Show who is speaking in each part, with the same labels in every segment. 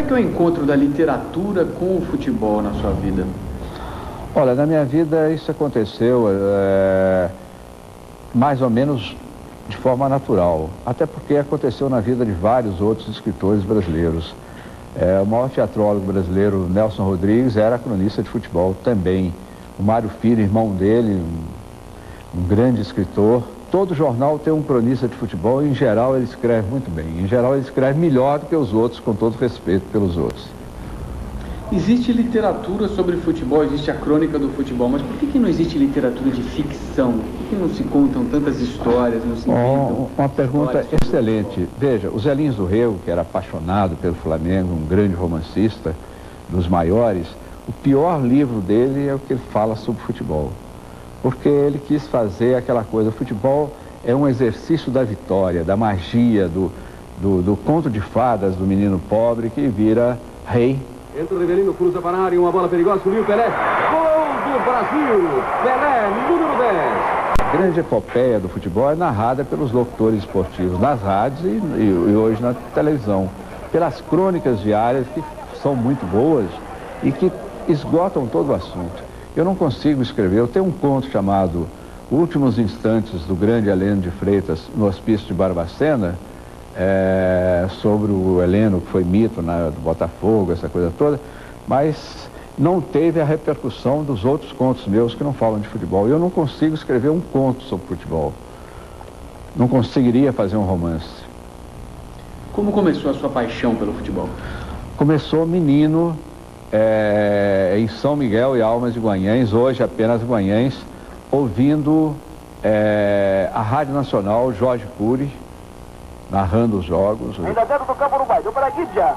Speaker 1: é que é o encontro da literatura com o futebol na sua vida?
Speaker 2: Olha, na minha vida isso aconteceu mais ou menos de forma natural, até porque aconteceu na vida de vários outros escritores brasileiros. O maior teatrólogo brasileiro, Nelson Rodrigues, era cronista de futebol também. O Mário Filho, irmão dele, um grande escritor. Todo jornal tem um cronista de futebol e, em geral, ele escreve muito bem. Em geral, ele escreve melhor do que os outros, com todo respeito pelos outros.
Speaker 1: Existe literatura sobre futebol, existe a crônica do futebol, mas por que não existe literatura de ficção? Por que não se contam tantas histórias, não se inventam?
Speaker 2: Uma pergunta excelente. Veja, o Zé Lins do Rego, que era apaixonado pelo Flamengo, um grande romancista dos maiores, o pior livro dele é o que ele fala sobre futebol. Porque ele quis fazer aquela coisa, o futebol é um exercício da vitória, da magia, do conto de fadas do menino pobre que vira rei.
Speaker 3: Entra o Rivelino, cruza para a área, uma bola perigosa, subiu o Pelé. Gol do Brasil! Pelé, número 10.
Speaker 2: A grande epopeia do futebol é narrada pelos locutores esportivos nas rádios e hoje na televisão. Pelas crônicas diárias que são muito boas e que esgotam todo o assunto. Eu não consigo escrever. Eu tenho um conto chamado Últimos Instantes do grande Heleno de Freitas no Hospício de Barbacena, sobre o Heleno, que foi mito do Botafogo, essa coisa toda, mas não teve a repercussão dos outros contos meus que não falam de futebol. Eu não consigo escrever um conto sobre futebol. Não conseguiria fazer um romance.
Speaker 1: Como começou a sua paixão pelo futebol?
Speaker 2: Começou menino, em São Miguel e Almas de Guanhães, hoje apenas Guanhães, ouvindo a Rádio Nacional, Jorge Cury, narrando os jogos.
Speaker 4: Ainda dentro do campo Uruguai, deu para Guidia.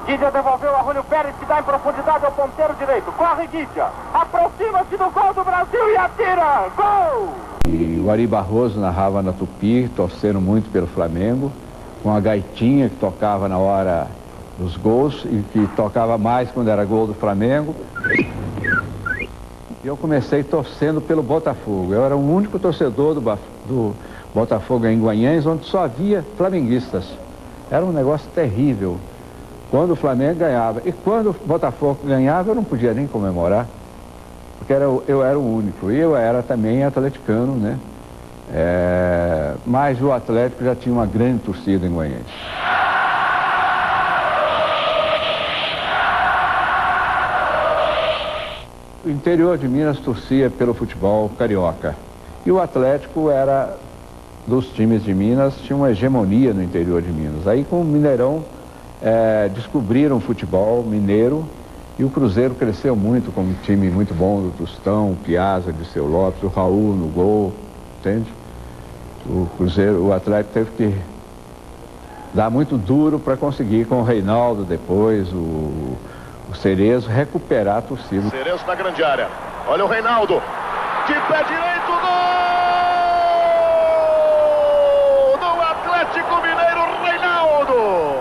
Speaker 4: Guidia devolveu a Júlio Pérez, que dá em profundidade ao ponteiro direito. Corre Guidia, aproxima-se do gol do Brasil e atira. Gol!
Speaker 2: E o Ari Barroso narrava na Tupi, torcendo muito pelo Flamengo, com a gaitinha que tocava na hora dos gols e que tocava mais quando era gol do Flamengo. E eu comecei torcendo pelo Botafogo. Eu era o único torcedor do Botafogo em Guanhães, onde só havia flamenguistas. Era um negócio terrível. Quando o Flamengo ganhava. E quando o Botafogo ganhava, eu não podia nem comemorar. Porque eu era o único. E eu era também atleticano, né? Mas o Atlético já tinha uma grande torcida em Guanhães. O interior de Minas torcia pelo futebol carioca. E o Atlético era dos times de Minas, tinha uma hegemonia no interior de Minas. Aí com o Mineirão descobriram o futebol mineiro e o Cruzeiro cresceu muito como um time muito bom do Tostão, Piazza, Dirceu Lopes, o Raul no gol, entende? O Atlético teve que dar muito duro para conseguir com o Reinaldo depois, o Cerezo, recuperar a torcida.
Speaker 5: Cerezo na grande área, olha o Reinaldo, de pé direito, gol do Atlético Mineiro, Reinaldo!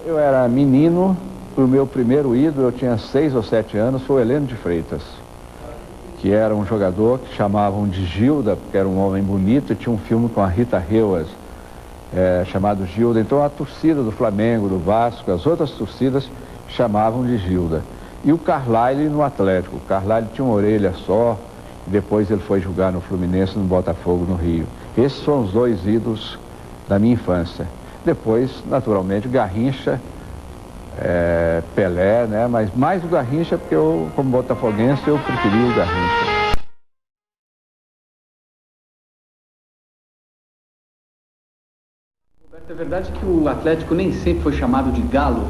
Speaker 2: Eu era menino, o meu primeiro ídolo, eu tinha 6 ou 7 anos, foi o Heleno de Freitas, que era um jogador que chamavam de Gilda, porque era um homem bonito, e tinha um filme com a Rita Reuas, chamado Gilda. Então a torcida do Flamengo, do Vasco, as outras torcidas chamavam de Gilda. E o Carlyle no Atlético. O Carlyle tinha uma orelha só, e depois ele foi jogar no Fluminense, no Botafogo, no Rio. Esses foram os 2 ídolos da minha infância. Depois, naturalmente, Garrincha, Pelé, né? Mas mais o Garrincha, porque eu, como botafoguense, eu preferi o Garrincha.
Speaker 1: É verdade que o Atlético nem sempre foi chamado de Galo?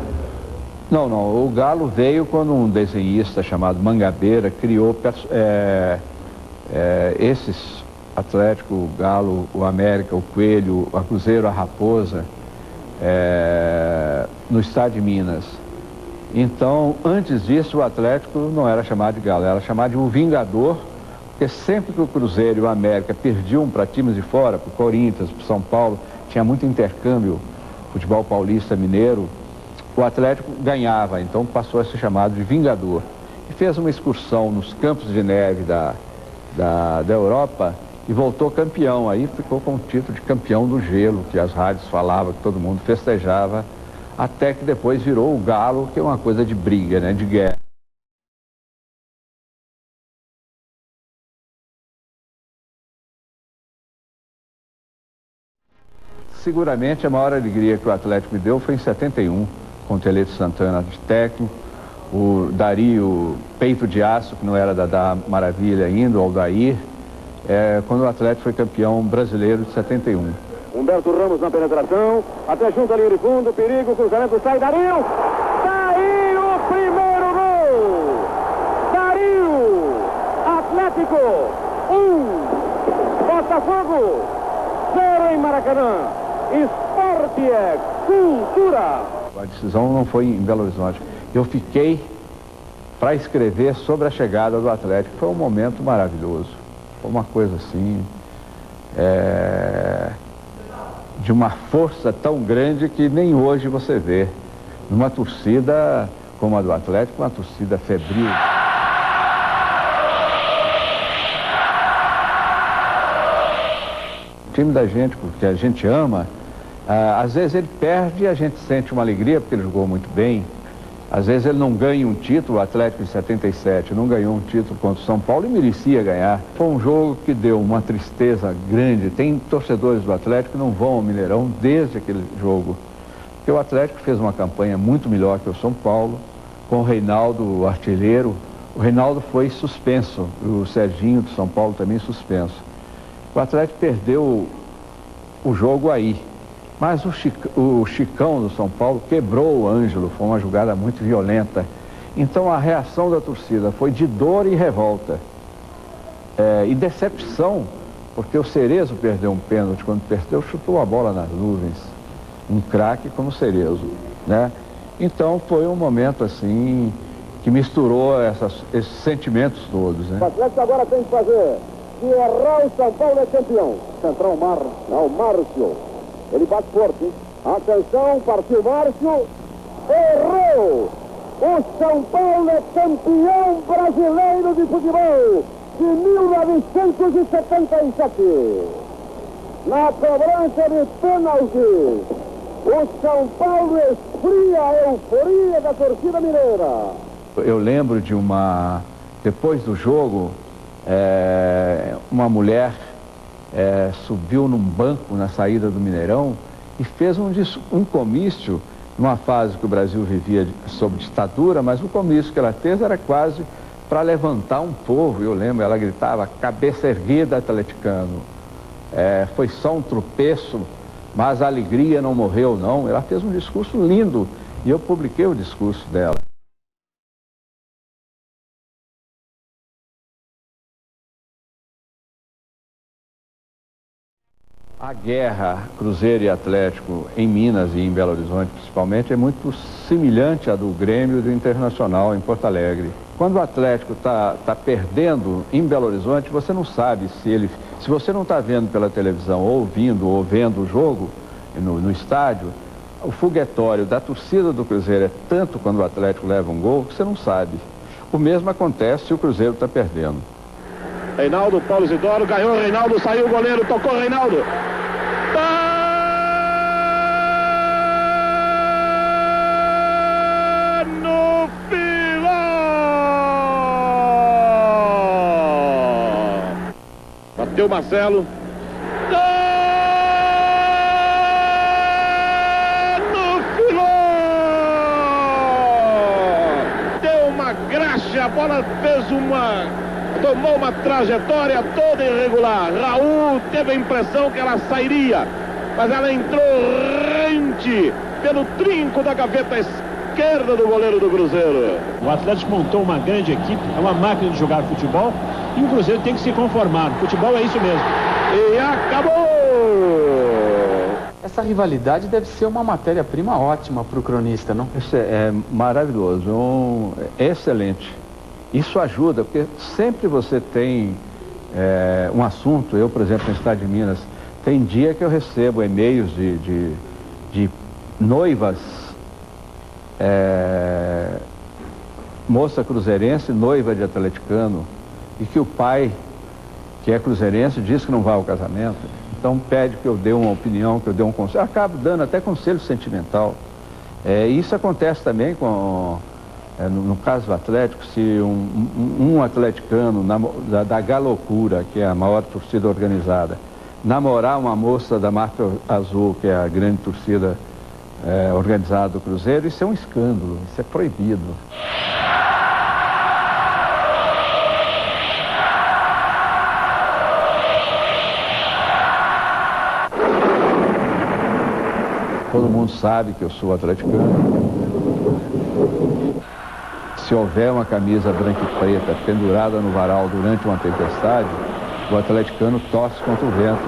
Speaker 2: Não, o Galo veio quando um desenhista chamado Mangabeira criou esses Atlético, o Galo, o América, o Coelho, a Cruzeiro, a Raposa, no estado de Minas. Então, antes disso, o Atlético não era chamado de Galo, era chamado de o Vingador, porque sempre que o Cruzeiro e o América perdiam para times de fora, para o Corinthians, para o São Paulo, tinha muito intercâmbio, futebol paulista, mineiro, o Atlético ganhava, então passou a ser chamado de Vingador. E fez uma excursão nos campos de neve da Europa e voltou campeão. Aí ficou com o título de campeão do gelo, que as rádios falavam, que todo mundo festejava até que depois virou o Galo, que é uma coisa de briga, né, de guerra. Seguramente a maior alegria que o Atlético me deu foi em 71, com o Telê de Santana de técnico, o Dario Peito de Aço, que não era da Maravilha ainda, o Aldair, quando o Atlético foi campeão brasileiro de 71.
Speaker 4: Humberto Ramos na penetração, até junto à linha de fundo, perigo, cruzamento, sai Dario! Dario, o primeiro gol! Dario! Atlético 1, Botafogo 0 em Maracanã. Esporte é cultura!
Speaker 2: A decisão não foi em Belo Horizonte. Eu fiquei para escrever sobre a chegada do Atlético. Foi um momento maravilhoso. Foi uma coisa assim, de uma força tão grande que nem hoje você vê. Numa torcida como a do Atlético, uma torcida febril. O time da gente, porque a gente ama, às vezes ele perde e a gente sente uma alegria porque ele jogou muito bem. Às vezes ele não ganha um título, o Atlético em 77 não ganhou um título contra o São Paulo e merecia ganhar. Foi um jogo que deu uma tristeza grande. Tem torcedores do Atlético que não vão ao Mineirão desde aquele jogo. Porque o Atlético fez uma campanha muito melhor que o São Paulo, com o Reinaldo, o artilheiro. O Reinaldo foi suspenso, o Serginho do São Paulo também suspenso. O Atlético perdeu o jogo aí. Mas o Chicão do São Paulo quebrou o Ângelo, foi uma jogada muito violenta. Então a reação da torcida foi de dor e revolta. E decepção, porque o Cerezo perdeu um pênalti, quando perdeu, chutou a bola nas nuvens. Um craque como o Cerezo, né? Então foi um momento assim, que misturou esses sentimentos todos, né?
Speaker 4: O Atlético agora tem que fazer. Se errar, o São Paulo é campeão. Central Márcio. Ele bate forte, hein? Atenção, partiu Márcio. Errou! O São Paulo é campeão brasileiro de futebol de 1977. Na cobrança de pênalti, o São Paulo esfria a euforia da torcida mineira.
Speaker 2: Eu lembro de depois do jogo, uma mulher subiu num banco na saída do Mineirão e fez um comício, numa fase que o Brasil vivia sob ditadura, mas o comício que ela fez era quase para levantar um povo. Eu lembro, ela gritava, cabeça erguida, atleticano. Foi só um tropeço, mas a alegria não morreu, não. Ela fez um discurso lindo e eu publiquei o discurso dela. A guerra Cruzeiro e Atlético em Minas e em Belo Horizonte, principalmente, é muito semelhante à do Grêmio e do Internacional em Porto Alegre. Quando o Atlético está perdendo em Belo Horizonte, você não sabe se você não está vendo pela televisão, ou vendo o jogo no estádio, o foguetório da torcida do Cruzeiro é tanto quando o Atlético leva um gol que você não sabe. O mesmo acontece se o Cruzeiro está perdendo.
Speaker 5: Reinaldo, Paulo Isidoro, ganhou o Reinaldo, saiu o goleiro, tocou o Reinaldo. Tá no final! Bateu o Marcelo. Tá no final! Deu uma graxa, a bola tomou uma trajetória toda irregular. Raul teve a impressão que ela sairia, mas ela entrou rente pelo trinco da gaveta esquerda do goleiro do Cruzeiro.
Speaker 6: O Atlético montou uma grande equipe, é uma máquina de jogar futebol e o Cruzeiro tem que se conformar. Futebol é isso mesmo.
Speaker 5: E acabou!
Speaker 1: Essa rivalidade deve ser uma matéria-prima ótima para o cronista, não?
Speaker 2: Isso é maravilhoso, é excelente. Isso ajuda, porque sempre você tem um assunto. Eu, por exemplo, no estado de Minas, tem dia que eu recebo e-mails de noivas, moça cruzeirense, noiva de atleticano, e que o pai, que é cruzeirense, diz que não vai ao casamento. Então pede que eu dê uma opinião, que eu dê um conselho. Eu acabo dando até conselho sentimental. Isso acontece também no caso do Atlético, se um atleticano da Galocura, que é a maior torcida organizada, namorar uma moça da Marca Azul, que é a grande torcida organizada do Cruzeiro, isso é um escândalo, isso é proibido. Todo mundo sabe que eu sou atleticano. Se houver uma camisa branca e preta pendurada no varal durante uma tempestade, o atleticano torce contra o vento